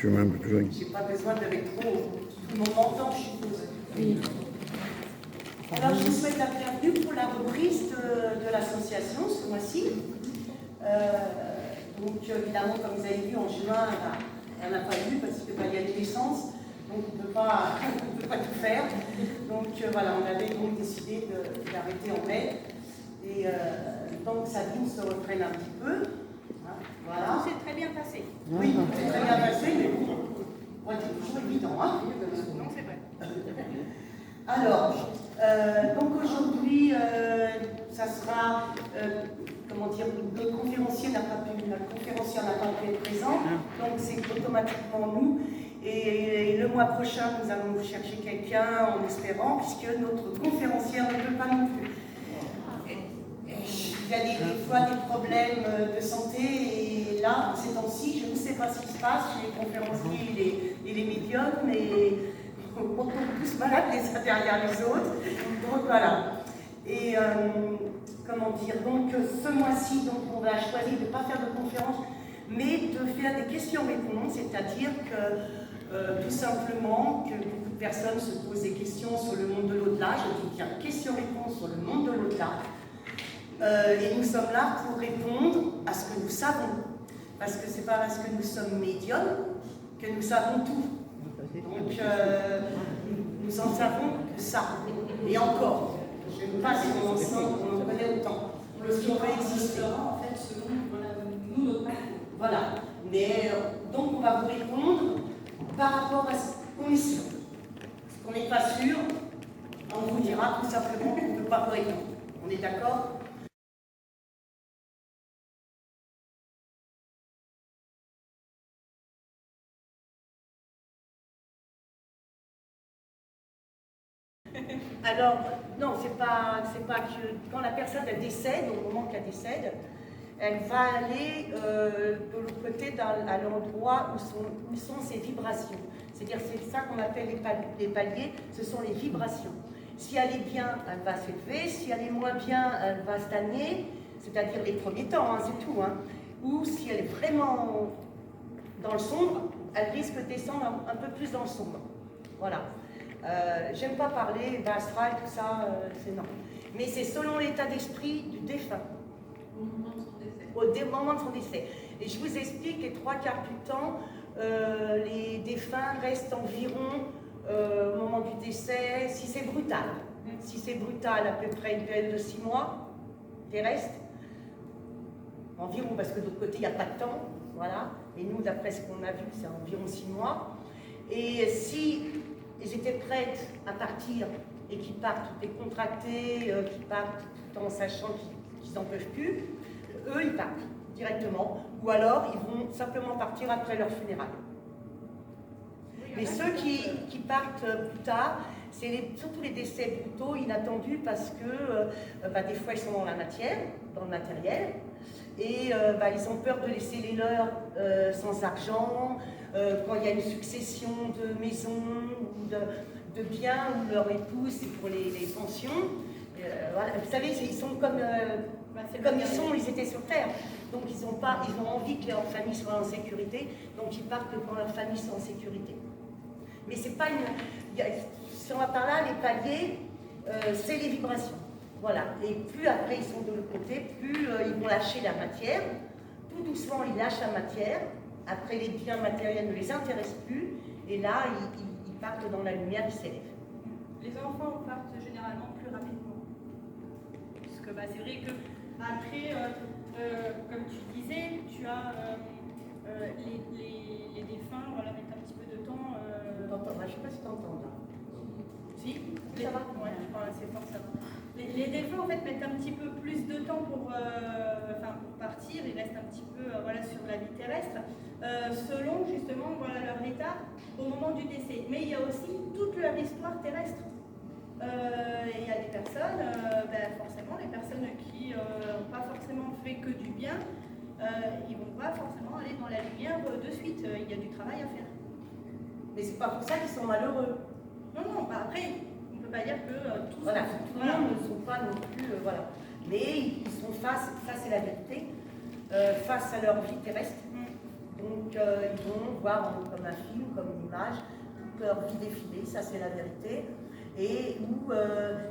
tu veux même plus. J'ai pas besoin de métro. Tout le monde m'entend, je suppose. Oui. Alors, je vous souhaite la bienvenue pour la reprise de l'association ce mois-ci. Donc, évidemment, comme vous avez vu, en juin, elle n'a pas eu parce qu'il y a des licences. Donc, on ne peut pas tout faire. Donc, voilà, on avait donc décidé d'arrêter en mai. Et donc, Sabine se reprenne un petit peu. Hein, voilà. C'est très bien passé. Oui, c'est très bien passé, mais bon, c'est toujours évident. Hein. Non, c'est vrai. Alors, donc aujourd'hui, ça sera, comment dire, le conférencier n'a pas pu être présent, donc c'est automatiquement nous. Et le mois prochain, nous allons chercher quelqu'un en espérant, puisque notre conférencière ne peut pas non plus. Il y a des fois des problèmes de santé, et là, ces temps-ci, je ne sais pas ce qui se passe chez les conférenciers et les médiums, mais on tombe tous malades les uns derrière les autres. Donc voilà. Et comment dire, donc ce mois-ci, donc on va choisir de ne pas faire de conférence, mais de faire des questions-réponses, c'est-à-dire que tout simplement que beaucoup de personnes se posent des questions sur le monde de l'au-delà. Je dis bien questions-réponses sur le monde de l'au-delà. Et nous sommes là pour répondre à ce que nous savons. Parce que ce n'est pas parce que nous sommes médiums que nous savons tout. Donc, nous en savons que ça. Et encore, je ne sais pas si on en connaît autant. Ce qui peut exister. En fait, selon nous, notre parcours. Voilà. Mais donc, on va vous répondre par rapport à ce qu'on est sûr. Ce qu'on n'est pas sûr, on vous dira tout simplement qu'on ne peut pas vous répondre. On est d'accord ? Alors, non, c'est pas que quand la personne elle décède, au moment qu'elle décède, elle va aller de l'autre côté à l'endroit où sont ses vibrations. C'est-à-dire c'est ça qu'on appelle les paliers, ce sont les vibrations. Si elle est bien, elle va s'élever, si elle est moins bien, elle va stagner, c'est-à-dire les premiers temps, hein, c'est tout. Hein. Ou si elle est vraiment dans le sombre, elle risque de descendre un peu plus dans le sombre. Voilà. J'aime pas parler d'astral, tout ça, c'est non. Mais c'est selon l'état d'esprit du défunt. Au moment de son décès. Au moment de son décès. Et je vous explique, les 3/4 du temps, les défunts restent environ, au moment du décès, si c'est brutal. Si c'est brutal, à peu près une période de 6 mois, terrestre. Environ, parce que de l'autre côté, il n'y a pas de temps. Voilà. Et nous, d'après ce qu'on a vu, c'est environ 6 mois. Et si ils étaient prêtes à partir et qu'ils partent décontractés, qu'ils partent tout en sachant qu'ils n'en peuvent plus, eux, ils partent directement. Ou alors, ils vont simplement partir après leur funérailles. Mais ceux qui partent plus tard, c'est surtout les décès brutaux, inattendus, parce que des fois, ils sont dans la matière, dans le matériel, et ils ont peur de laisser les leurs sans argent, quand il y a une succession de maisons ou de biens où leur épouse, c'est pour les pensions. Voilà. Vous savez, ils sont comme ils étaient sur Terre. Donc ils ont envie que leur famille soit en sécurité, donc ils partent quand leur famille soit en sécurité. Mais c'est pas si on va par là, les paliers, c'est les vibrations. Voilà. Et plus après ils sont de l'autre côté, plus ils vont lâcher la matière. Tout doucement, ils lâchent la matière. Après, les biens matériels ne les intéressent plus, et là, ils partent dans la lumière, ils s'élèvent. Les enfants partent généralement plus rapidement. Parce que c'est vrai que après, comme tu disais, tu as les défunts, voilà, mettent un petit peu de temps. Je ne sais pas si tu entends là. Si, ça va. Ouais, c'est fort, ça va. Les défunts en fait mettent un petit peu plus de temps pour partir, ils restent un petit peu sur la vie terrestre, selon justement leur état au moment du décès. Mais il y a aussi toute leur histoire terrestre. Il y a des personnes, forcément, les personnes qui n'ont pas forcément fait que du bien, ils ne vont pas forcément aller dans la lumière de suite. Il y a du travail à faire. Mais c'est pas pour ça qu'ils sont malheureux. Non, après. On ne peut pas dire que tous tout le monde ne sont pas non plus, mais ils sont face à la vérité, face à leur vie terrestre. Donc ils vont voir comme un film, comme une image, toute leur vie défiler, ça c'est la vérité. Et où,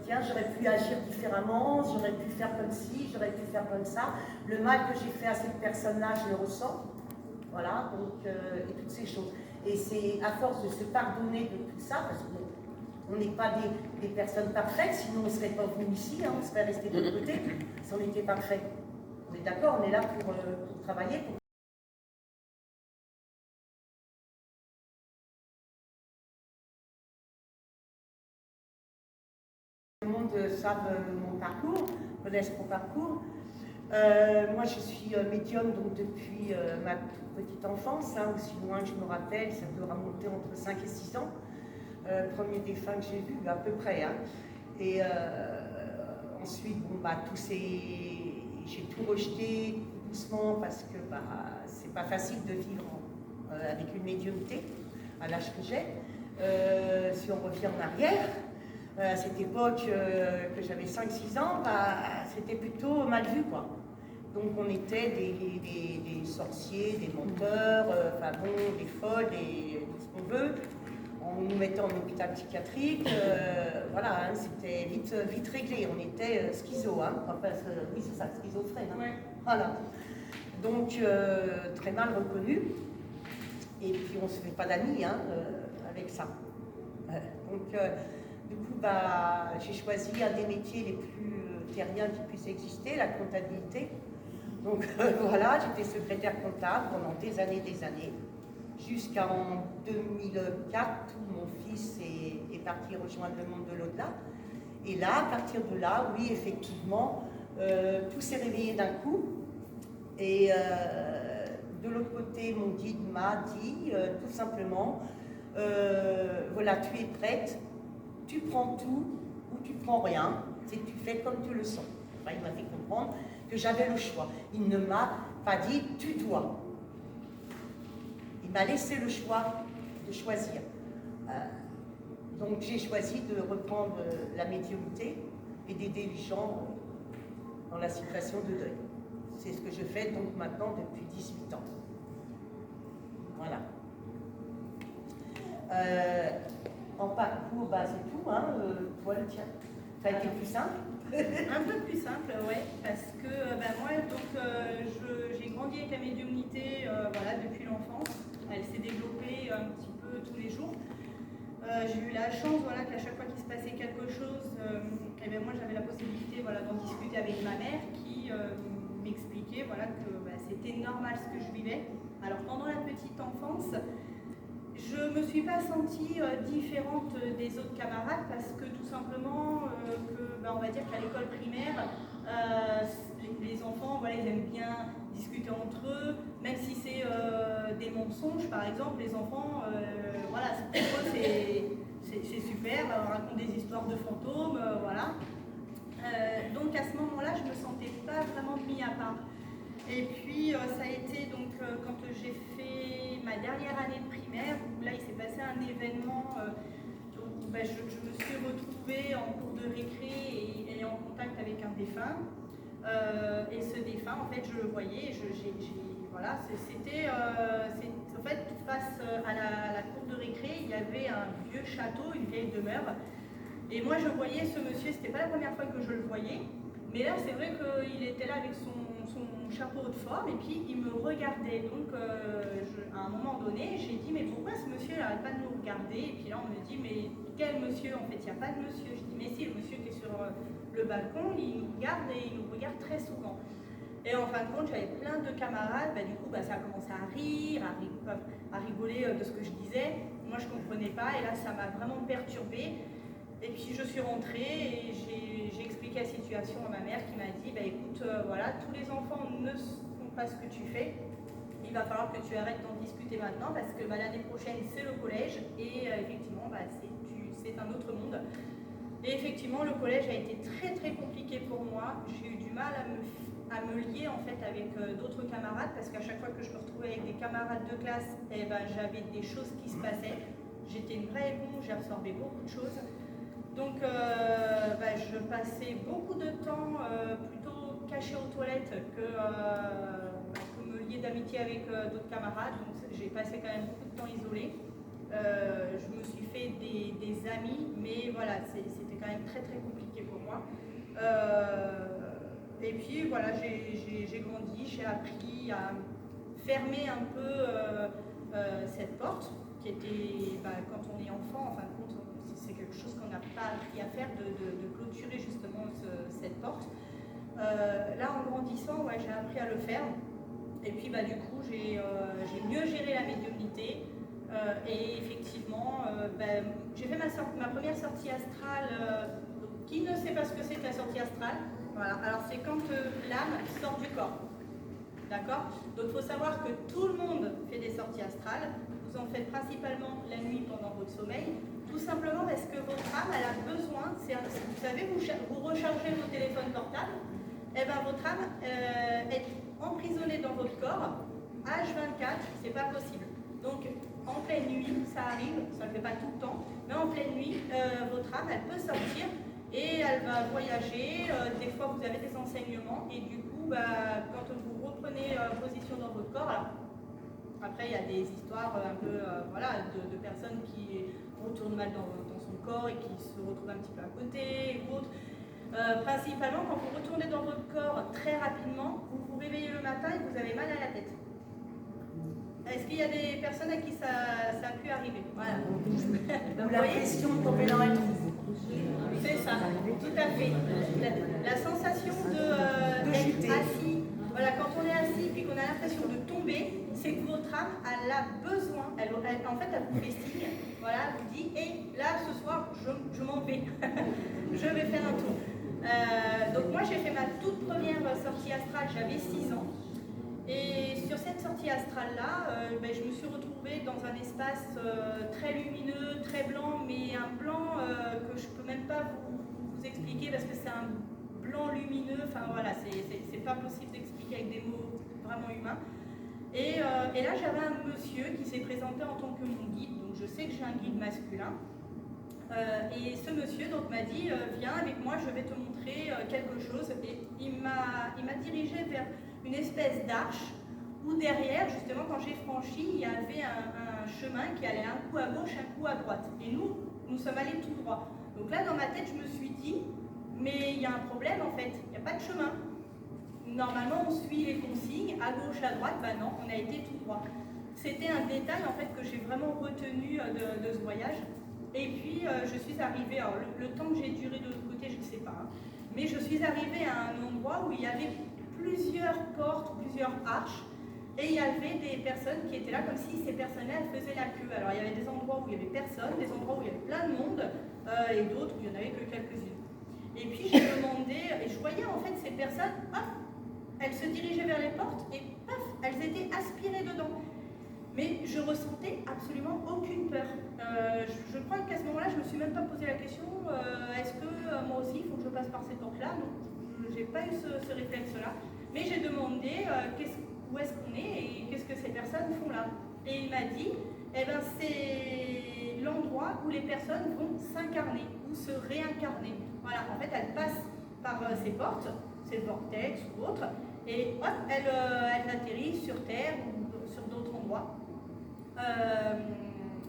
tiens, j'aurais pu agir différemment, j'aurais pu faire comme ci, j'aurais pu faire comme ça. Le mal que j'ai fait à cette personne-là, je le ressens. Voilà, donc, et toutes ces choses. Et c'est à force de se pardonner de tout ça, parce qu'on n'est pas des personnes parfaites, sinon on ne serait pas venu ici, hein, on serait resté de l'autre côté, si on était parfait. On est d'accord, on est là pour travailler, pour le monde savent mon parcours, connaissent mon parcours. Moi, je suis médium donc depuis ma toute petite enfance, hein, aussi loin que je me rappelle, ça peut remonter entre 5 et 6 ans. Premier défunt que j'ai vu, à peu près. Hein. Et ensuite, bon, bah, j'ai tout rejeté doucement parce que bah, c'est pas facile de vivre avec une médiumnité à l'âge que j'ai. Si on revient en arrière, à cette époque que j'avais 5-6 ans, bah, c'était plutôt mal vu, quoi. Donc on était des sorciers, des menteurs, enfin bon, des folles, tout ce qu'on veut. On nous mettait en hôpital psychiatrique, voilà, hein, c'était vite réglé. On était schizo, hein, enfin, oui c'est ça, schizophrène. Hein. Ouais. Voilà. Donc très mal reconnu. Et puis on ne se fait pas d'amis hein, avec ça. Donc du coup, bah, j'ai choisi un des métiers les plus terriens qui puissent exister, la comptabilité. Donc voilà, j'étais secrétaire comptable pendant des années, jusqu'en 2004 où mon fils est parti rejoindre le monde de l'au-delà. Et là, à partir de là, oui, effectivement, tout s'est réveillé d'un coup. Et de l'autre côté, mon guide m'a dit tout simplement, voilà, tu es prête, tu prends tout ou tu prends rien, tu fais comme tu le sens. Enfin, il m'a fait comprendre que j'avais le choix. Il ne m'a pas dit tu dois. Il m'a laissé le choix de choisir. Donc j'ai choisi de reprendre la médiumnité et d'aider les gens dans la situation de deuil. C'est ce que je fais donc maintenant depuis 18 ans. Voilà. En parcours, bah, c'est tout. Hein. Toi, le tien, ça a été plus simple? Un peu plus simple, ouais, parce que moi, j'ai grandi avec la médiumnité voilà, depuis l'enfance. Elle s'est développée un petit peu tous les jours. J'ai eu la chance voilà, qu'à chaque fois qu'il se passait quelque chose, moi j'avais la possibilité voilà, d'en discuter avec ma mère qui m'expliquait voilà, que c'était normal ce que je vivais. Alors pendant la petite enfance, je ne me suis pas sentie différente des autres camarades parce que tout simplement, on va dire qu'à l'école primaire, les enfants voilà, ils aiment bien discuter entre eux, même si c'est des mensonges par exemple, les enfants, voilà, pour eux c'est super, on raconte des histoires de fantômes, voilà. Donc à ce moment-là, je ne me sentais pas vraiment mis à part. Et puis ça a été donc quand j'ai fait ma dernière année de primaire, où là il s'est passé un événement où je me suis retrouvée en cours de récré et en contact avec un défunt. Et ce défunt, en fait, je le voyais, voilà, c'était en fait face à la cour de récré, il y avait un vieux château, une vieille demeure. Et moi je voyais ce monsieur, c'était pas la première fois que je le voyais, mais là c'est vrai qu'il était là avec son chapeau de forme et puis il me regardait. Donc à un moment donné, j'ai dit mais pourquoi ce monsieur n'arrête pas de nous regarder? Et puis là on me dit mais quel monsieur? En fait il n'y a pas de monsieur. Je dis mais si, le monsieur qui est sur le balcon, il nous regarde et il nous regarde très souvent. Et en fin de compte, j'avais plein de camarades, du coup ça a commencé à rire, à rigoler de ce que je disais. Moi je ne comprenais pas et là ça m'a vraiment perturbée. Et puis je suis rentrée et j'ai expliqué la situation à ma mère qui m'a dit écoute, voilà, tous les enfants ne font pas ce que tu fais. Il va falloir que tu arrêtes d'en discuter maintenant parce que l'année prochaine c'est le collège et effectivement c'est un autre monde. Et effectivement le collège a été très très compliqué pour moi. J'ai eu du mal à me lier en fait avec d'autres camarades parce qu'à chaque fois que je me retrouvais avec des camarades de classe, j'avais des choses qui se passaient. J'étais une vraie éponge, j'ai absorbé beaucoup de choses. Donc je passais beaucoup de temps plutôt cachée aux toilettes que me lié d'amitié avec d'autres camarades, donc j'ai passé quand même beaucoup de temps isolée. Je me suis fait des amis, mais voilà, c'était quand même très compliqué pour moi. Et puis voilà, j'ai grandi, j'ai appris à fermer un peu cette porte, qui était, quand on est enfant, en fin de compte, c'est quelque chose qu'on n'a pas appris à faire, de clôturer justement cette porte. Là, en grandissant, ouais, j'ai appris à le faire. Et puis du coup, j'ai mieux géré la médiumnité. Et effectivement, j'ai fait ma première sortie astrale. Qui ne sait pas ce que c'est que la sortie astrale? Voilà. Alors c'est quand l'âme sort du corps. D'accord? Donc il faut savoir que tout le monde fait des sorties astrales. Vous en faites principalement la nuit pendant votre sommeil. Tout simplement parce que votre âme, elle a besoin, vous savez, vous rechargez vos téléphones portables, et bien votre âme est emprisonnée dans votre corps, H24, c'est pas possible. Donc en pleine nuit, ça arrive, ça ne le fait pas tout le temps, mais en pleine nuit, votre âme, elle peut sortir et elle va voyager. Des fois, vous avez des enseignements et du coup, quand vous reprenez position dans votre corps, alors, après, il y a des histoires un peu voilà, de personnes qui retournent mal dans son corps et qui se retrouvent un petit peu à côté ou autre. Principalement, quand vous retournez dans votre corps très rapidement, vous vous réveillez le matin et vous avez mal à la tête. Est-ce qu'il y a des personnes à qui ça a pu arriver? Voilà. Ou la pression de tomber dans un trou. C'est ça, tout à fait. La sensation d'être assis, voilà, quand on est assis et qu'on a l'impression de tomber, c'est que votre âme, elle a besoin, en fait, elle vous fait signe, voilà, elle vous dit, et là, ce soir, je m'en vais, je vais faire un tour. Donc moi, j'ai fait ma toute première sortie astrale, j'avais 6 ans. Et sur cette sortie astrale-là, je me suis retrouvée dans un espace très lumineux, très blanc, mais un blanc que je ne peux même pas vous expliquer parce que c'est un blanc lumineux, enfin voilà, c'est pas possible d'expliquer avec des mots vraiment humains. Et là, j'avais un monsieur qui s'est présenté en tant que mon guide, donc je sais que j'ai un guide masculin. Et ce monsieur m'a dit, viens avec moi, je vais te montrer quelque chose. Et il m'a dirigé vers une espèce d'arche où derrière, justement, quand j'ai franchi, il y avait un chemin qui allait un coup à gauche, un coup à droite. Et nous sommes allés tout droit. Donc là, dans ma tête, je me suis dit, mais il y a un problème en fait, il n'y a pas de chemin. Normalement, on suit les consignes, à gauche, à droite, non, on a été tout droit. C'était un détail en fait que j'ai vraiment retenu de ce voyage. Et puis, je suis arrivée, alors le temps que j'ai duré de l'autre côté, je ne sais pas, hein, mais je suis arrivée à un endroit où il y avait plusieurs portes, plusieurs arches, et il y avait des personnes qui étaient là comme si ces personnes-là faisaient la queue. Alors, il y avait des endroits où il y avait personne, des endroits où il y avait plein de monde, et d'autres où il n'y en avait que quelques-unes. Et puis, j'ai demandé, et je voyais en fait ces personnes, hop, elles se dirigeaient vers les portes, et paf, elles étaient aspirées dedans. Mais je ressentais absolument aucune peur. Je crois qu'à ce moment-là, je ne me suis même pas posé la question, est-ce que moi aussi, il faut que je passe par cette porte-là? Non, je n'ai pas eu ce réflexe-là. Mais j'ai demandé où est-ce qu'on est et qu'est-ce que ces personnes font là. Et il m'a dit, c'est l'endroit où les personnes vont s'incarner ou se réincarner. Voilà, en fait, elles passent par ces portes, c'est le vortex ou autre, et hop, elles atterrissent sur Terre ou sur d'autres endroits.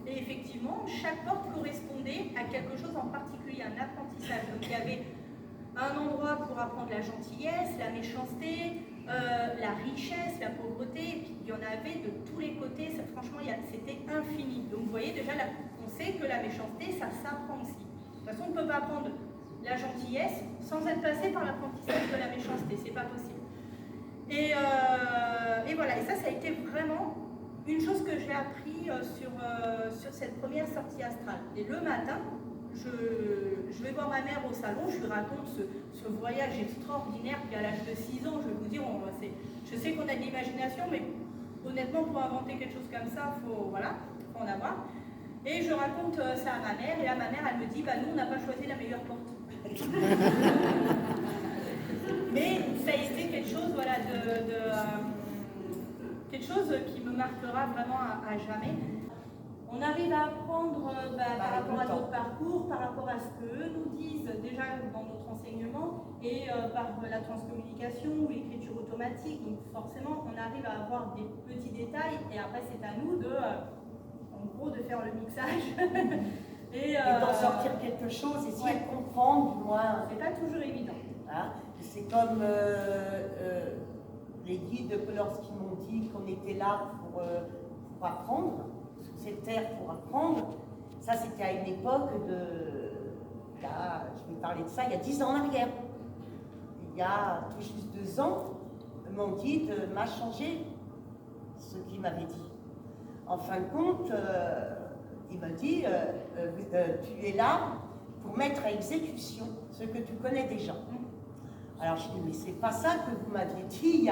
Et effectivement, chaque porte correspondait à quelque chose en particulier, un apprentissage. Donc il y avait un endroit pour apprendre la gentillesse, la méchanceté, la richesse, la pauvreté, et puis il y en avait de tous les côtés, franchement c'était infini. Donc vous voyez déjà, on sait que la méchanceté, ça s'apprend aussi. De toute façon, on ne peut pas apprendre la gentillesse sans être passé par l'apprentissage de la méchanceté, c'est pas possible. Et voilà, et ça a été vraiment une chose que j'ai appris sur cette première sortie astrale. Et le matin, je vais voir ma mère au salon, je lui raconte ce voyage extraordinaire, puis à l'âge de 6 ans, je vais vous dire, je sais qu'on a de l'imagination, mais honnêtement, pour inventer quelque chose comme ça, faut en avoir. Et je raconte ça à ma mère, et là ma mère, elle me dit, nous, on n'a pas choisi la meilleure porte. Mais ça a été quelque chose, quelque chose qui me marquera vraiment à jamais. On arrive à apprendre par rapport à notre parcours, par rapport à ce qu'eux nous disent déjà dans notre enseignement. renseignements et par la transcommunication ou l'écriture automatique. Donc forcément, on arrive à avoir des petits détails et après c'est à nous de, en gros, de faire le mixage. Et d'en sortir quelque chose, essayer de comprendre du moins. C'est pas toujours évident. Hein, c'est comme les guides de Kolorski m'ont dit qu'on était là pour apprendre, sur cette terre pour apprendre. Ça, c'était à une époque je vais parler de ça, il y a 10 ans en arrière. Il y a tout juste 2 ans, mon guide m'a changé ce qu'il m'avait dit. En fin de compte, il m'a dit, tu es là pour mettre à exécution ce que tu connais déjà. Alors je dis, mais c'est pas ça que vous m'aviez dit.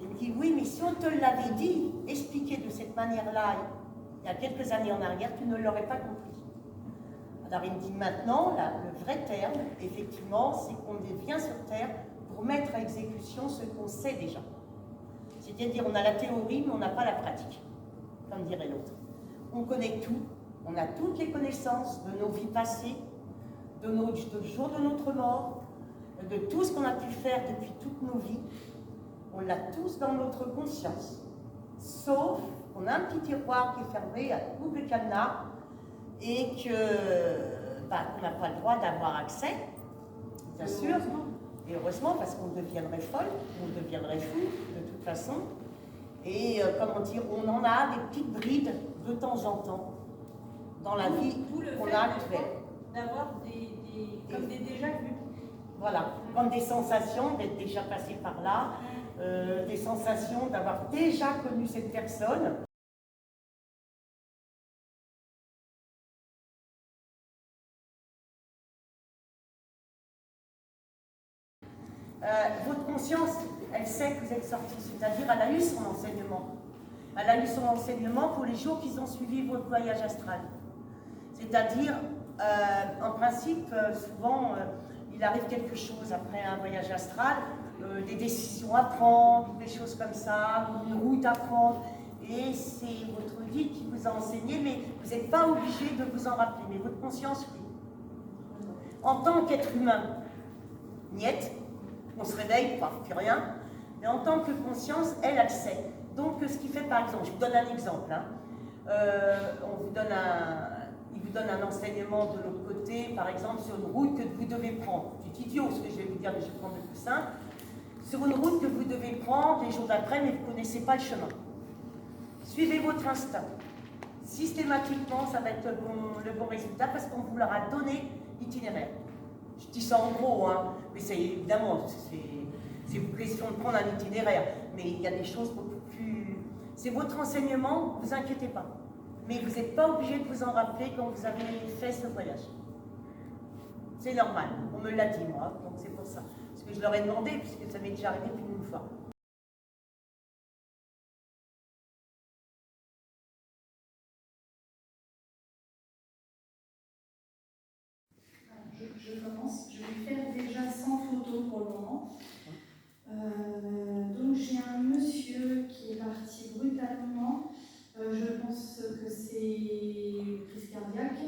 Il me dit, oui, mais si on te l'avait dit, expliqué de cette manière-là, il y a quelques années en arrière, tu ne l'aurais pas compris. Alors il me dit, maintenant, le vrai terme, effectivement, c'est qu'on vient sur Terre pour mettre à exécution ce qu'on sait déjà. C'est-à-dire, on a la théorie, mais on n'a pas la pratique, comme dirait l'autre. On connaît tout, on a toutes les connaissances de nos vies passées, du jour de notre mort, de tout ce qu'on a pu faire depuis toutes nos vies. On l'a tous dans notre conscience. Sauf qu'on a un petit tiroir qui est fermé à double cadenas et qu'on n'a pas le droit d'avoir accès, bien sûr. Et heureusement, parce qu'on deviendrait folle, on deviendrait fou de toute façon. Et comment dire, on en a des petites brides de temps en temps dans la vie qu'on a actuelle. D'avoir comme des déjà vus. Voilà, comme des sensations d'être déjà passé par là, des sensations d'avoir déjà connu cette personne. Votre conscience, elle sait que vous êtes sorti, c'est-à-dire elle a eu son enseignement. Elle a eu son enseignement pour les jours qui ont suivi votre voyage astral. C'est-à-dire, en principe, souvent, il arrive quelque chose après un voyage astral, des décisions à prendre, des choses comme ça, une route à prendre. Et c'est votre guide qui vous a enseigné, mais vous n'êtes pas obligé de vous en rappeler, mais votre conscience, oui. En tant qu'être humain, niet, on se réveille, plus rien, mais en tant que conscience, elle sait. Donc, ce qui fait, par exemple, je vous donne un exemple, hein. Il vous donne un enseignement de l'autre côté, par exemple, sur une route que vous devez prendre. C'est idiot ce que je vais vous dire, mais je vais prendre le plus simple. Sur une route que vous devez prendre les jours d'après, mais vous ne connaissez pas le chemin. Suivez votre instinct. Systématiquement, ça va être le bon résultat parce qu'on vous leur a donné l'itinéraire. Je dis ça en gros, hein, mais c'est évidemment, c'est une question de prendre un itinéraire, mais il y a des choses beaucoup plus... C'est votre enseignement, ne vous inquiétez pas. Mais vous n'êtes pas obligé de vous en rappeler quand vous avez fait ce voyage. C'est normal, on me l'a dit moi, donc c'est pour ça. Parce que je leur ai demandé, puisque ça m'est déjà arrivé plus d'une fois. Je commence. Je vais faire déjà sans photo pour le moment. Donc j'ai un monsieur qui est parti brutalement. Je pense que c'est crise cardiaque.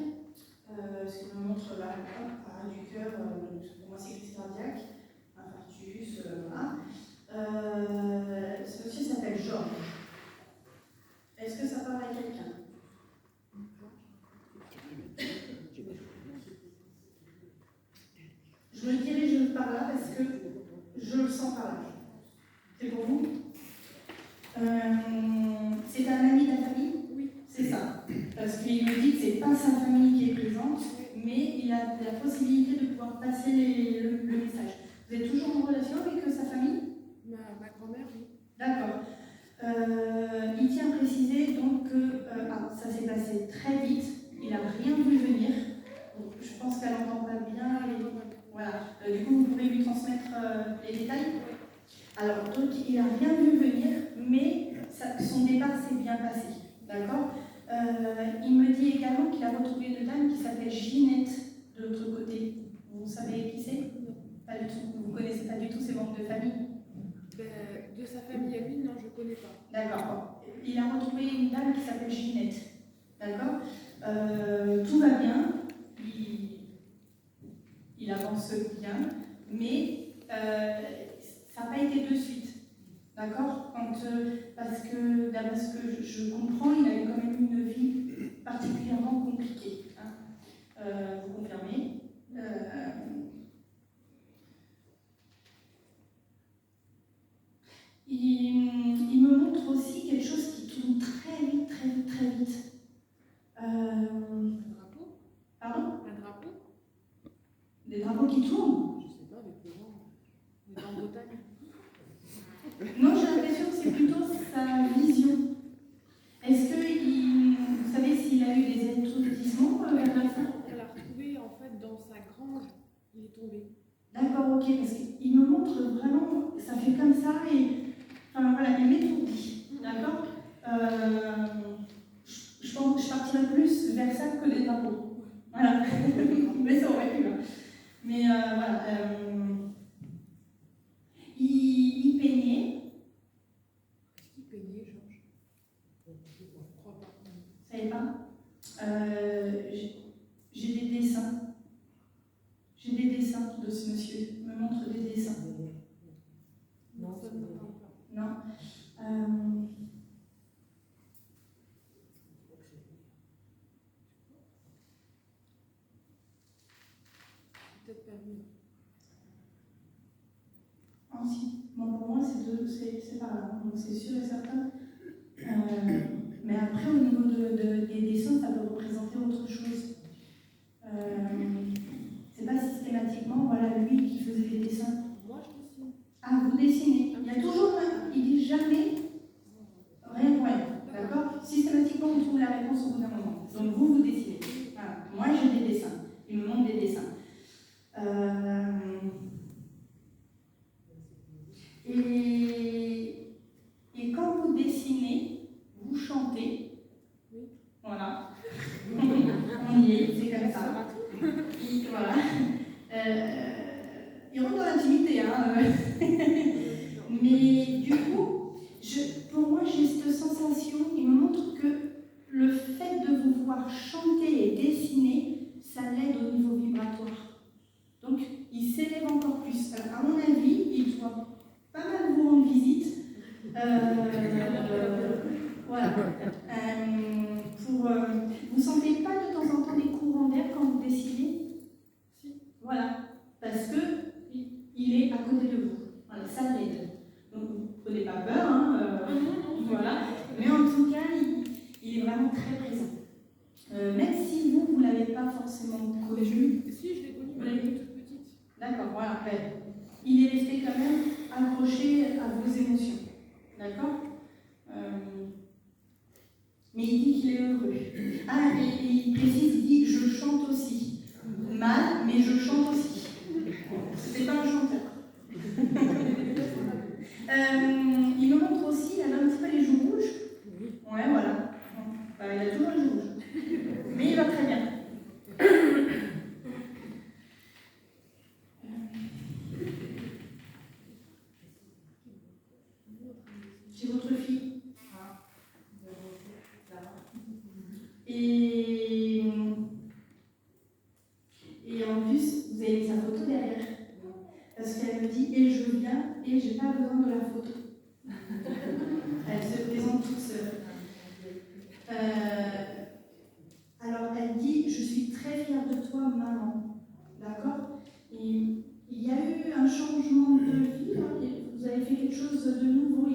Ce qui me montre là, arrêt du cœur. Pour moi c'est crise cardiaque, infarctus, voilà. Ce monsieur s'appelle Georges. Est-ce que ça parle à quelqu'un? Je me dirige par là parce que je le sens par là. C'est pour vous? C'est un ami de la famille? Oui. C'est ça. Parce qu'il me dit que c'est pas sa famille qui est présente, mais il a la possibilité de pouvoir passer le message. Vous êtes toujours en relation avec sa famille? Ma grand-mère, oui. D'accord. Il tient à préciser donc que ça s'est passé très vite, il n'a rien vu venir. Donc, je pense qu'elle n'entend pas bien. Voilà. Du coup, vous pouvez lui transmettre les détails? Alors, donc, il n'a rien vu venir, mais son départ s'est bien passé. D'accord. Il me dit également qu'il a retrouvé une dame qui s'appelle Ginette de l'autre côté. Vous savez qui c'est? Pas du tout. Vous ne connaissez pas du tout ses membres de famille? De sa famille à lui, non, je ne connais pas. D'accord. Il a retrouvé une dame qui s'appelle Ginette. D'accord. Tout va bien. Il il avance bien, mais ça n'a pas été de suite. D'accord? Parce que, d'après ce que je comprends, il a eu quand même une vie particulièrement compliquée. Hein. Vous confirmez? Il me montre aussi quelque chose qui tourne très vite, très vite, très vite. Un drapeau? Pardon? Un drapeau? Des drapeaux qui tournent? Je sais pas, avec le vent. On est en Bretagne. Non, j'ai l'impression que c'est plutôt sa vision. Est-ce que, vous savez s'il a eu des étourdissements vers la fin? On l'a retrouvé en fait dans sa grange. Il est tombé. D'accord, ok, parce qu'il me montre vraiment, ça fait comme ça et, enfin voilà, il m'étourdit. D'accord? Je partirais plus vers ça que les drapeaux. Voilà. Mais ça aurait pu. Hein. Mais voilà. Il peignait. Est-ce qu'il peignait, Georges? Je crois pas. Vous savez pas? J'ai des dessins. J'ai des dessins de ce monsieur. Il me montre des dessins. Non, ça ne me parle pas. Non. Peut-être pas lui. Ah si. Bon, pour moi, c'est par là. Donc c'est sûr et certain. Mais après, au niveau des dessins, ça peut représenter autre chose. C'est pas systématiquement, voilà, lui qui faisait des dessins. Moi, je dessine. Ah, vous dessinez. Il y a toujours un. Il dit jamais rien pour rien. D'accord? Systématiquement, on trouve la réponse au bout d'un moment. Donc vous dessinez. Voilà. Moi, j'ai des dessins. Il me montre des dessins. Et quand vous dessinez, vous chantez. Oui. Voilà. On y est, c'est comme ça. Voilà. Il rentre dans l'intimité, hein. Mais du coup, pour moi, j'ai cette sensation, il me montre que le fait de vous voir chanter et dessiner, ça l'aide au niveau vibratoire. Donc, il s'élève encore plus. Alors, à mon avis, il doit pas mal vous rendre visite. Voilà. Vous sentez pas de temps en temps des courants d'air quand vous dessinez? Si. Voilà. Parce que il est à côté de vous. Voilà, ça l'aide. Donc, vous ne prenez pas peur, hein, voilà. Mais en tout cas, il est vraiment très présent. Même si vous ne l'avez pas forcément connu. Si, je l'ai connu, mais elle était toute petite. D'accord, voilà. Il est resté quand même accroché à vos émotions. D'accord? Mais il dit qu'il est heureux. Ah, et il précise, il dit je chante aussi. Mal, mais je chante aussi. C'est pas un chanteur. Il me montre aussi, il a un petit peu les joues rouges. Ouais, voilà. Il a toujours les joues rouges. Mais il va très bien. Chez votre fille. Et en plus, vous avez mis sa photo derrière. Parce qu'elle me dit, et je viens, et j'ai pas besoin de la photo. Elle se présente toute seule. Alors, elle dit, je suis très fière de toi, maman. D'accord? Et il y a eu un changement de vie, hein, et vous avez fait quelque chose de nouveau.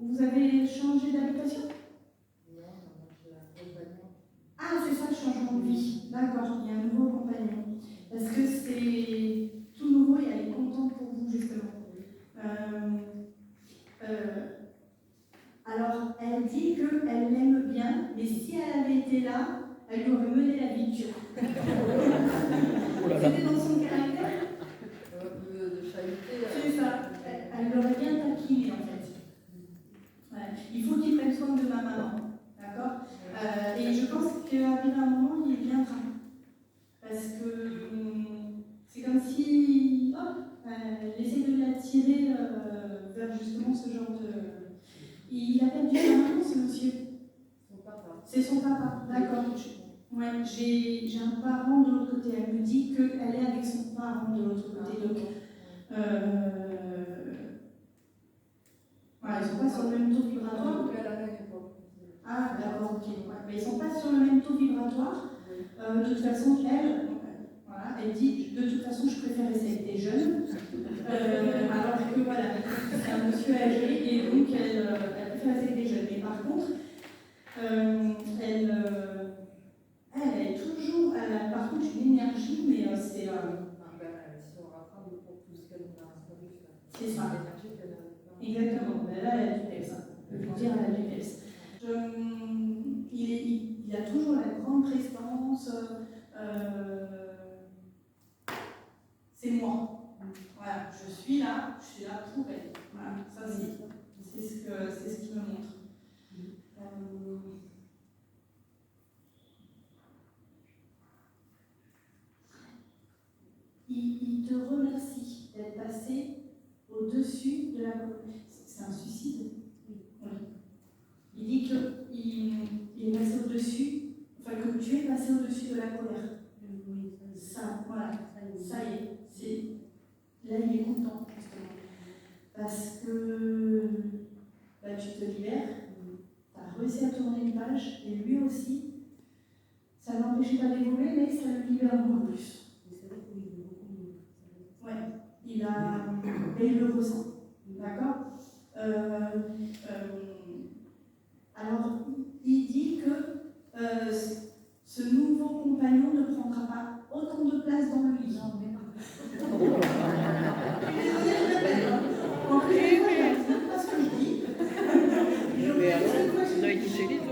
Vous avez changé d'habitation? Ah, c'est ça le changement de vie. D'accord, il y a un nouveau compagnon. Parce que c'est tout nouveau et elle est contente pour vous, justement. Alors, elle dit qu'elle l'aime bien, mais si elle avait été là, elle lui aurait mené la vie dure. C'était dans son caractère. C'est ça. Elle l'aurait bien taquiné, en fait. Ouais. Il faut qu'il prenne soin de ma maman. D'accord? Et je pense qu'arrivé un moment, il viendra. Parce que c'est comme si elle essaie de l'attirer vers justement ce genre de. Il a perdu sa maman, ce monsieur. Son papa. C'est son papa, d'accord. Ouais, j'ai un parent de l'autre côté. Elle me dit qu'elle est avec son parent de l'autre côté. Donc, voilà, ils ne sont pas sur le même taux vibratoire. Ah, d'accord, ok. Ouais. Mais ils ne sont pas sur le même taux vibratoire. De toute façon, elle, voilà, elle dit de toute façon, je préfère rester avec des jeunes. Alors que voilà, c'est un monsieur âgé et donc elle préfère rester avec des jeunes. Mais par contre, elle est toujours. Elle a par contre une énergie, mais c'est. C'est ça. Exactement. Ben là, elle a du peps. Je veux dire, elle a du peps. Il a toujours la grande prestance. C'est moi. Voilà, je suis là pour elle. Voilà, ça c'est ce qui me montre. Il te remercie d'être passé au-dessus de la colère. C'est un suicide. Oui. Il dit qu'il est passé au-dessus, enfin que tu es passé au-dessus de la colère. Ça, voilà, ça y est. Là, il est content, justement. Parce que bah, tu te libères, tu as réussi à tourner une page, et lui aussi, ça ne l'empêchait pas d'évoluer, mais ça le libère encore plus. Ouais, il le ressent. D'accord. Alors, il dit que ce nouveau compagnon ne prendra pas autant de place dans le lit. Non, mais non. Désolée, je répète. En plus, je ne sais pas ce que je dis. Vous avez touché les os.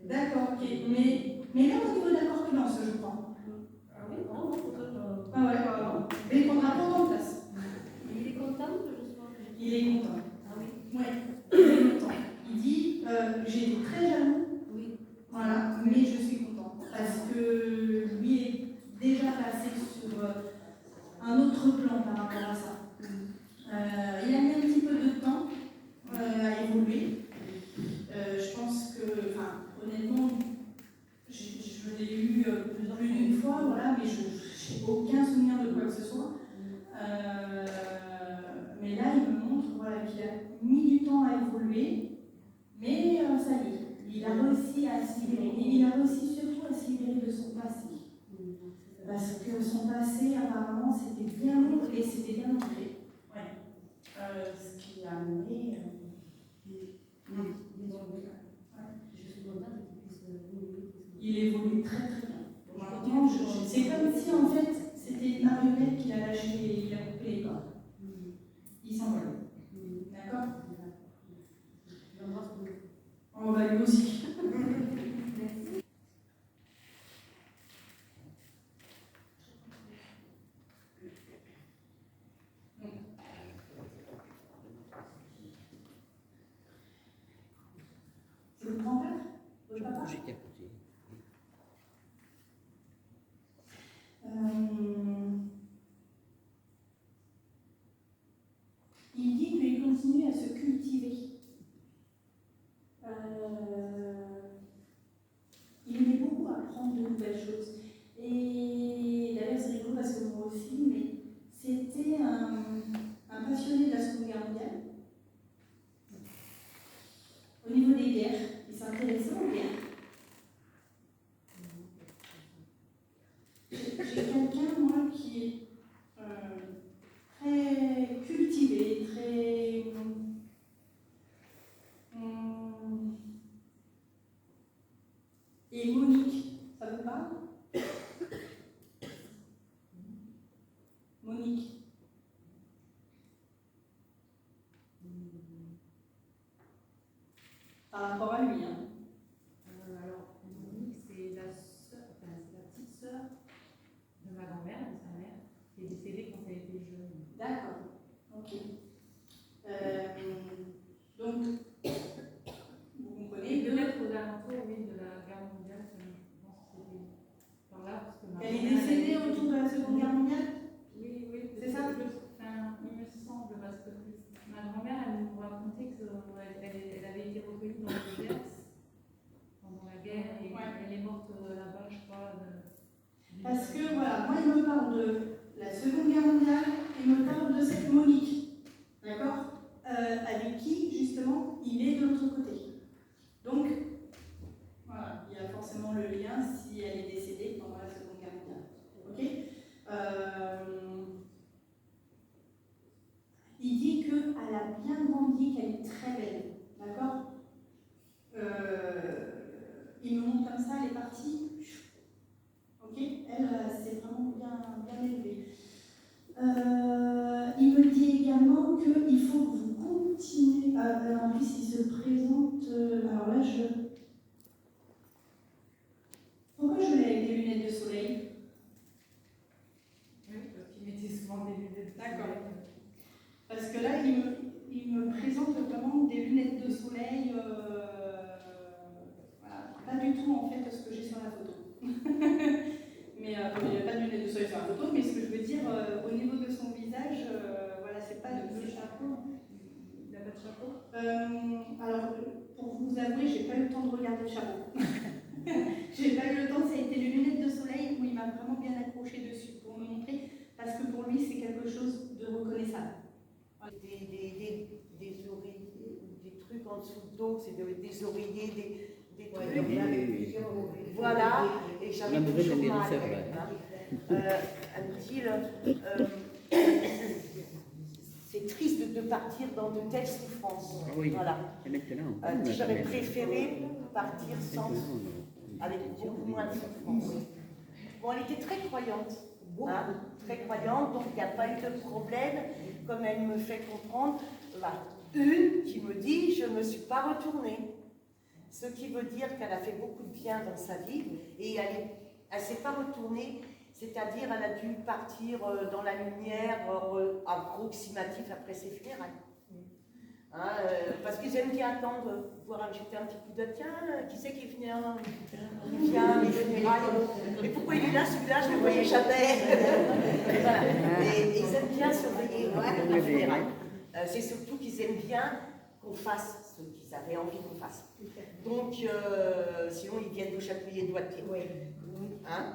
D'accord, ok. Mais là, au niveau de la corpulence, je crois. Ah oui, non, Ah ouais, voilà. Mais il prendra pas autant de place. il est content que je sois. Il est content. Ah oui. Ouais, il est content. Il dit j'ai été très jaloux. Oui. Voilà, mais je suis content. Parce que lui est déjà passé sur un autre plan par rapport à ça. Il a mis un petit peu de temps à évoluer. Je pense que, enfin, honnêtement, je l'ai eu plus d'une fois, voilà, mais je n'ai aucun souvenir de quoi que ce soit. Mais là, il me montre voilà, qu'il a mis du temps à évoluer, mais ça y est, il a réussi à se libérer. Et il a réussi surtout à se libérer de son passé. Parce que son passé, apparemment, c'était bien lourd et c'était bien ancré. Ouais. Ce qui a amené. Il évolue très très bien. Maintenant, c'est comme si en fait c'était une marionnette qu'il a lâché et il a coupé les cordes. Il s'envole. D'accord. On va lui aussi. C'est le grand-père? Le papa? J'étais à côté. Il dit qu'il continue à se cultiver. Il aimait beaucoup apprendre de nouvelles choses. Et d'ailleurs, c'est rigolo parce que moi aussi, mais c'était un passionné de la Seconde Guerre mondiale. Au niveau des guerres, il s'intéressait aux guerres. J'ai quelqu'un, moi, qui est très cultivé, très. Et Monique, ça vous parle? Monique. Par rapport à lui, hein. Alors, Monique, c'est la petite sœur de ma grand-mère, de sa mère, qui est décédée quand elle était jeune. D'accord. Ok. Donc, vous comprenez Peut-être aux alentours, oui, de la guerre mondiale, je pense que c'était par là. Parce que elle est décédée autour de la Seconde Guerre mondiale? Oui, oui. C'est ça? Il me semble, parce que ma grand-mère, elle nous racontait qu'elle avait été recueillie dans le Gers pendant la guerre Parce que voilà, moi il me parle de la Seconde Guerre mondiale, il me parle de cette Monique, d'accord, avec qui justement il est de l'autre côté. Donc voilà, il y a forcément le lien si elle est décédée pendant la Seconde Guerre mondiale. Ok. Il dit qu'elle a bien grandi, qu'elle est très belle, d'accord. Il me montre comme ça, elle est partie. Ok, elle s'est vraiment bien élevée. Il me dit également qu'il faut que vous continuez. En plus, il se présente. Alors là, pourquoi je l'ai avec des lunettes de soleil? Oui, parce qu'il mettait souvent des lunettes. D'accord. Parce que là, il me présente vraiment des lunettes de soleil. Voilà, pas du tout en fait ce que j'ai sur la photo. Mais il n'y a pas de lunettes de soleil sur la photo, mais ce que je veux dire, au niveau de son visage, voilà, c'est pas de chapeau. Il n'a pas de chapeau? Alors, pour vous avouer, j'ai pas eu le temps de regarder le chapeau. J'ai pas eu le temps, ça a été les lunettes de soleil où il m'a vraiment bien accroché dessus pour me montrer, parce que pour lui, c'est quelque chose de reconnaissable. Des oreillers, des trucs en dessous de dos, c'est des oreillers, des trucs. Voilà, et j'avais toujours mal. Elle me dit, c'est triste de partir dans de telles souffrances. Voilà. J'aurais préféré partir sans, avec beaucoup moins de souffrance. Bon, elle était très croyante. Hein, très croyante, donc il n'y a pas eu de problème, comme elle me fait comprendre. Là, une qui me dit, je ne me suis pas retournée. Ce qui veut dire qu'elle a fait beaucoup de bien dans sa vie, et elle ne s'est pas retournée, c'est-à-dire elle a dû partir dans la lumière approximative après ses funérailles. Hein, parce qu'ils aiment bien attendre, voir ajouter un petit coup de tiens, qui c'est qui vient, les funérailles, et pourquoi il est là celui-là, je ne le voyais jamais. Voilà. Et ils aiment bien surveiller les funérailles. C'est surtout qu'ils aiment bien qu'on fasse ce qu'ils avaient envie qu'on fasse. Donc, sinon ils viennent vous chatouiller doigt de pied. Hein,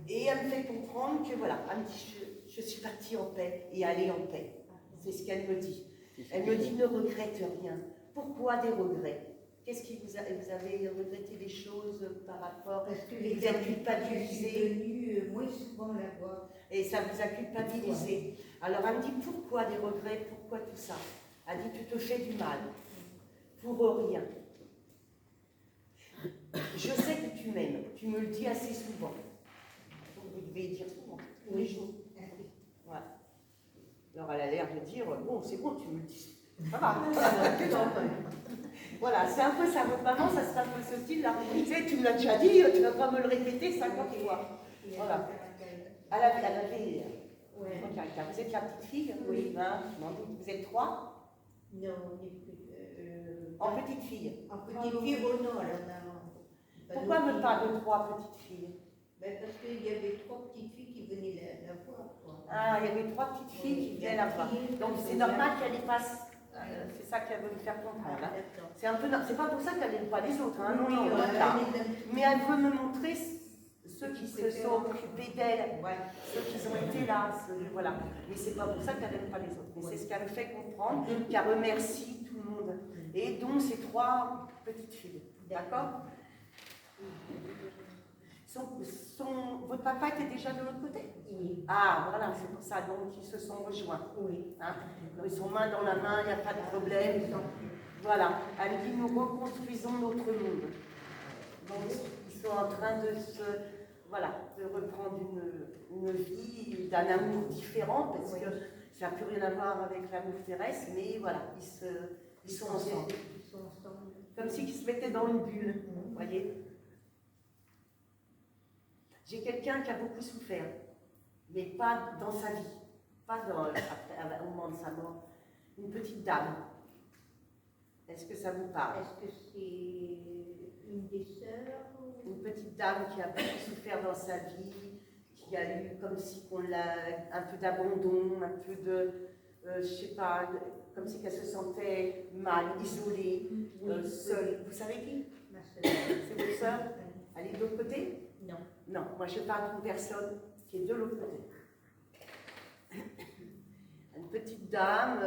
et elle me fait comprendre que voilà, elle me dit je suis partie en paix et allée en paix. C'est ce qu'elle me dit. Elle me dit ne regrette rien. Pourquoi des regrets? Qu'est-ce qui vous avez regretté des choses par rapport? Parce que vous êtes culpabilisé. Moi, souvent la voix. Et ça vous a culpabilisé. Alors elle me dit pourquoi des regrets? Pourquoi tout ça? Elle dit tu te fais du mal. Pour rien. Je sais que tu m'aimes. Tu me le dis assez souvent. Donc vous devez dire souvent. Tous les jours. Voilà. Alors elle a l'air de dire, bon, c'est bon, tu me le dis. Ça va. Voilà, c'est un peu ça. Votre maman, ça serait un peu ce style-là. Tu sais, tu me l'as déjà dit, tu ne vas pas me le répéter 50 fois. Voilà. Elle avait bon caractère. Vous êtes la petite fille? Oui. Hein, vous êtes 3? Non, on est plus. En petite fille? En petite fille, oh non, alors on a. Pourquoi ne pas de 3 petites filles? Ben parce qu'il y avait 3 petites filles qui venaient la voir. Ah, il y avait 3 petites filles qui venaient la voir. Donc c'est normal qu'elle y passe. C'est ça qu'elle veut me faire comprendre. Hein. C'est un peu, c'est pas pour ça qu'elle n'aime pas les autres. Hein. Non, non, mais elle veut me montrer ceux qui se sont occupés d'elle, ceux qui ont été là. Voilà. Mais c'est pas pour ça qu'elle n'aime pas les autres. Mais c'est ce qu'elle me fait comprendre, qu'elle remercie tout le monde. Et donc ces 3 petites filles. D'accord? Votre papa était déjà de l'autre côté? Oui. Ah, voilà, c'est pour ça, donc ils se sont rejoints. Oui. Hein? Ils sont main dans la main, il n'y a pas de problème. Voilà, elle dit nous reconstruisons notre monde. Donc ils sont en train de de reprendre une vie d'un amour différent, parce que ça n'a plus rien à voir avec l'amour terrestre, mais voilà, ils sont ensemble. Comme s'ils se mettaient dans une bulle, vous voyez. J'ai quelqu'un qui a beaucoup souffert, mais pas dans sa vie, pas au moment de sa mort. Une petite dame. Est-ce que ça vous parle? Est-ce que c'est une des sœurs? Une petite dame qui a beaucoup souffert dans sa vie, qui a eu comme si qu'on l'a un peu d'abandon, un peu de, je sais pas, comme si qu'elle se sentait mal, isolée, seule. Vous savez qui? Ma sœur. C'est votre sœur? Elle est de l'autre côté? Non. Non, moi je parle d'une personne qui est de l'autre côté. Une petite dame,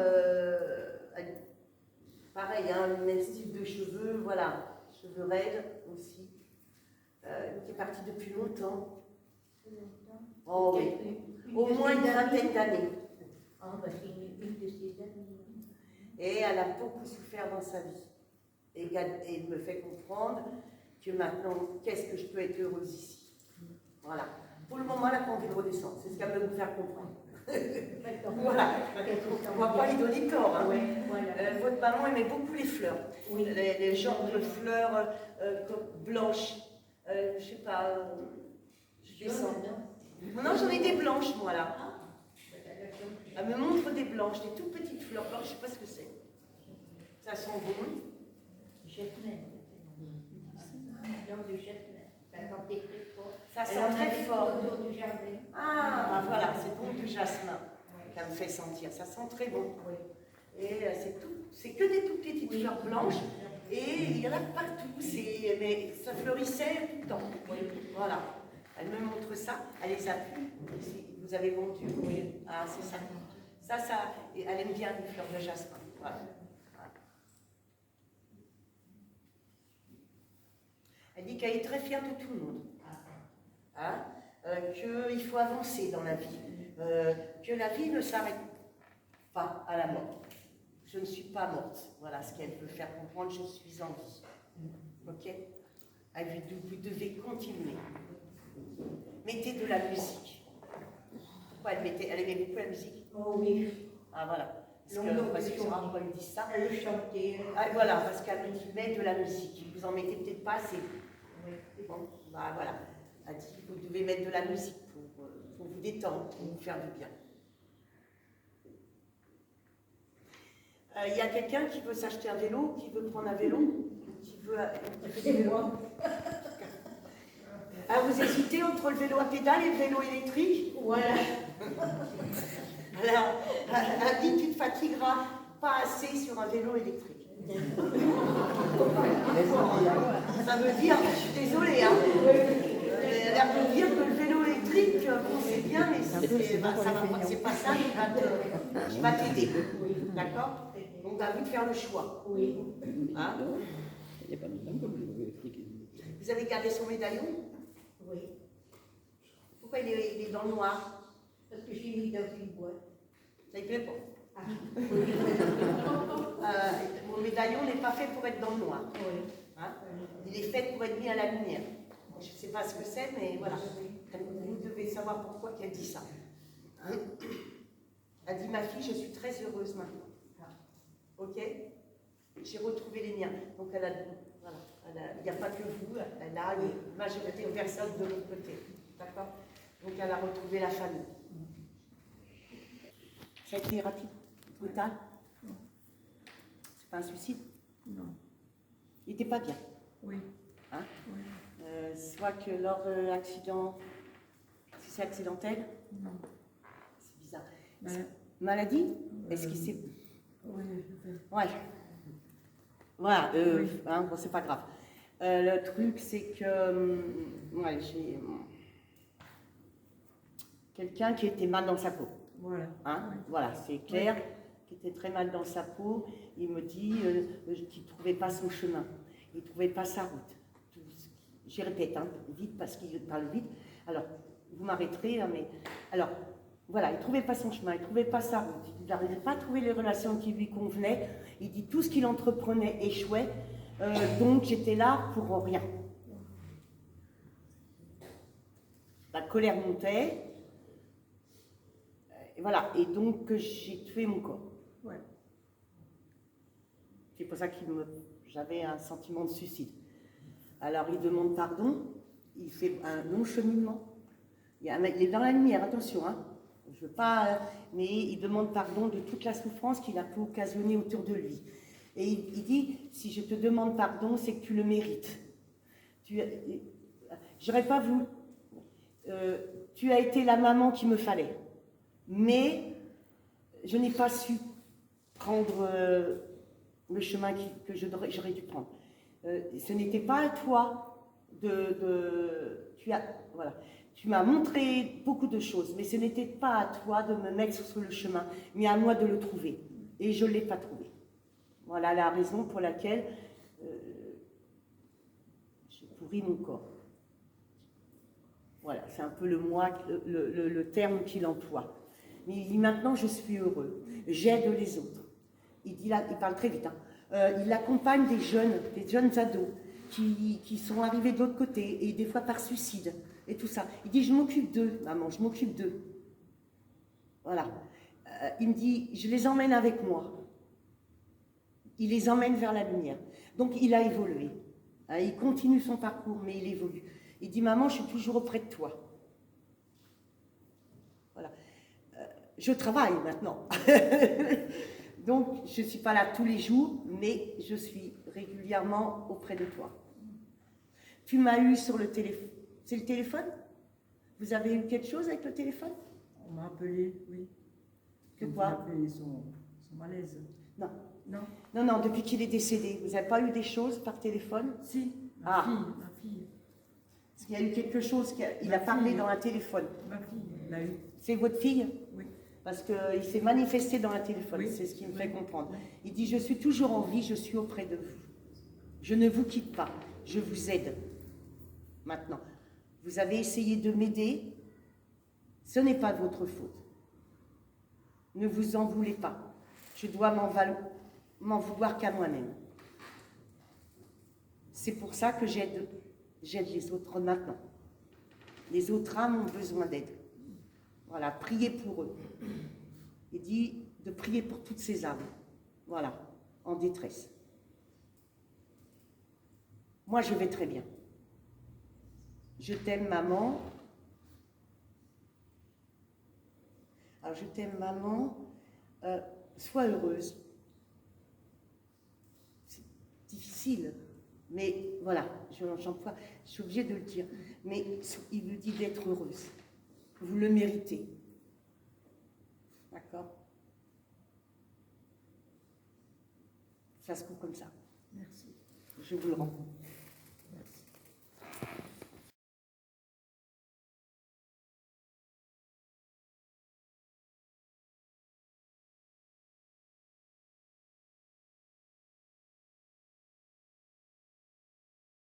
pareil, hein, le même style de cheveux, voilà, cheveux raides aussi, qui est partie depuis longtemps. Oh oui, au moins une vingtaine d'années. Ah, bah, c'est une de ses amies. Et elle a beaucoup souffert dans sa vie. Et elle me fait comprendre que maintenant, qu'est-ce que je peux être heureuse ici. Voilà. Pour le moment, elle n'a pas envie de redescendre. C'est ce qu'elle veut me faire comprendre. Voilà. On ne va pas lui donner tort. Hein. Ouais, voilà. Votre maman aimait beaucoup les fleurs. Oui. Les genres de fleurs blanches. Je ne sais pas. Je descends. Non, j'en ai des blanches, moi, là. Elle me montre des blanches, des toutes petites fleurs blanches, je ne sais pas ce que c'est. Ça sent bon. Jasmin. Donc, de jasmin. Ça sentait très fort. Ça sent très fort. Autour du jardin. Ah, bah voilà, c'est bon du jasmin qu'elle me fait sentir. Ça sent très bon. Et c'est tout. C'est que des toutes petites fleurs blanches. Et il y en a partout. Mais ça fleurissait tout le temps. Voilà. Elle me montre ça. Elle les a vues. Vous avez vendu. Oui. Ah, c'est ça. Ça, elle aime bien les fleurs de jasmin. Voilà. Elle dit qu'elle est très fière de tout le monde. Hein? Qu'il faut avancer dans la vie. Que la vie ne s'arrête pas à la mort. Je ne suis pas morte. Voilà ce qu'elle veut faire comprendre. Je suis en vie. Ok? Vous devez continuer. Mettez de la musique. Pourquoi elle aimait beaucoup la musique? Oh oui. Ah voilà. Parce que pourquoi elle dit ça? Elle chantait. Ah, voilà, parce qu'elle met de la musique. Vous en mettez peut-être pas assez. Bon, bah voilà. Elle dit que vous devez mettre de la musique pour vous détendre, pour vous faire du bien. Il y a quelqu'un qui veut s'acheter un vélo, qui veut prendre un vélo, qui veut du vélo. Ah, vous hésitez entre le vélo à pédale et le vélo électrique? Voilà. Alors, elle dit tu te fatigueras pas assez sur un vélo électrique. Ça veut dire, je suis désolée, hein. Elle a l'air de dire que le vélo électrique, bon, c'est bien, mais c'est pas ça qui va t'aider. D'accord? Donc, à vous de faire le choix. Oui. Hein? Vous avez gardé son médaillon? Oui. Pourquoi il est dans le noir? Parce que j'ai mis dans une boîte. Ça ne plaît pas. Ah. Mon médaillon n'est pas fait pour être dans le noir. Oui. Hein? Il est fait pour être mis à la lumière. Je ne sais pas ce que c'est, mais voilà. Vous devez savoir pourquoi elle dit ça. Hein? Elle dit, ma fille, je suis très heureuse maintenant. Ok? J'ai retrouvé les miens. Donc elle a, voilà, il n'y a pas que vous, elle a une majorité de personnes de l'autre côté. D'accord? Donc elle a retrouvé la famille. Ça a été rapide, brutal. C'est pas un suicide? Non. Il n'était pas bien. Oui. Hein? Oui. Soit que lors de l'accident, si c'est accidentel? Non. C'est bizarre. Ouais. Maladie? Est-ce qu'il s'est... Oui. Ouais. Voilà, Oui. hein, bon, c'est pas grave. Le truc, c'est que ouais, j'ai quelqu'un qui était mal dans sa peau. Voilà. Hein? Oui. Voilà, c'est clair, qui était très mal dans sa peau. Il me dit qu'il ne trouvait pas son chemin, il ne trouvait pas sa route. Je répète, hein, vite, parce qu'il parle vite. Alors, vous m'arrêterez, hein, mais... Alors, voilà, il ne trouvait pas son chemin, il ne trouvait pas sa route, il n'arrivait pas à trouver les relations qui lui convenaient. Il dit tout ce qu'il entreprenait échouait, donc j'étais là pour rien. La colère montait, et voilà, et donc j'ai tué mon corps. Ouais. C'est pour ça que j'avais un sentiment de suicide. Alors il demande pardon, il fait un long cheminement. Il est dans la lumière, attention, hein. Je veux pas, mais il demande pardon de toute la souffrance qu'il a pu occasionner autour de lui. Et il dit, si je te demande pardon, c'est que tu le mérites. J'aurais pas voulu. Tu as été la maman qu'il me fallait. Mais je n'ai pas su prendre le chemin que j'aurais dû prendre. Ce n'était pas à toi voilà, tu m'as montré beaucoup de choses, mais ce n'était pas à toi de me mettre sur le chemin, mais à moi de le trouver. Et je ne l'ai pas trouvé. Voilà la raison pour laquelle je pourris mon corps. Voilà, c'est un peu le terme qu'il emploie. Mais il dit maintenant je suis heureux, j'aide les autres. Il dit là, il parle très vite. Il accompagne des jeunes ados qui sont arrivés de l'autre côté et des fois par suicide et tout ça. Il dit je m'occupe d'eux, maman, je m'occupe d'eux. Voilà. Il me dit je les emmène avec moi. Il les emmène vers la lumière. Donc il a évolué. Il continue son parcours, mais il évolue. Il dit maman, je suis toujours auprès de toi. Voilà. Je travaille maintenant. Donc, je ne suis pas là tous les jours, mais je suis régulièrement auprès de toi. Tu m'as eu sur le téléphone. C'est le téléphone? Vous avez eu quelque chose avec le téléphone? On m'a appelé, oui. Que On quoi? m'a appelé son malaise. Non. Non? Non, depuis qu'il est décédé. Vous n'avez pas eu des choses par téléphone? Si, Ah. ma fille. Parce qu'il y a eu quelque chose, il a parlé dans un téléphone. Ma fille, l'a eu. C'est votre fille? Oui. Parce qu'il s'est manifesté dans un téléphone, Oui. c'est ce qui me Oui. fait comprendre. Oui. Il dit, je suis toujours en vie, je suis auprès de vous. Je ne vous quitte pas, je vous aide. Maintenant, vous avez essayé de m'aider, ce n'est pas votre faute. Ne vous en voulez pas. Je dois m'en vouloir qu'à moi-même. C'est pour ça que j'aide les autres maintenant. Les autres âmes ont besoin d'aide. Voilà, priez pour eux. Il dit de prier pour toutes ces âmes, voilà, en détresse. Moi, je vais très bien. Je t'aime, maman. Alors, je t'aime, maman. Sois heureuse. C'est difficile, mais voilà, j'emploie, je suis obligée de le dire. Mais il vous dit d'être heureuse. Vous le méritez. D'accord? Ça se coupe comme ça. Merci. Je vous le rends.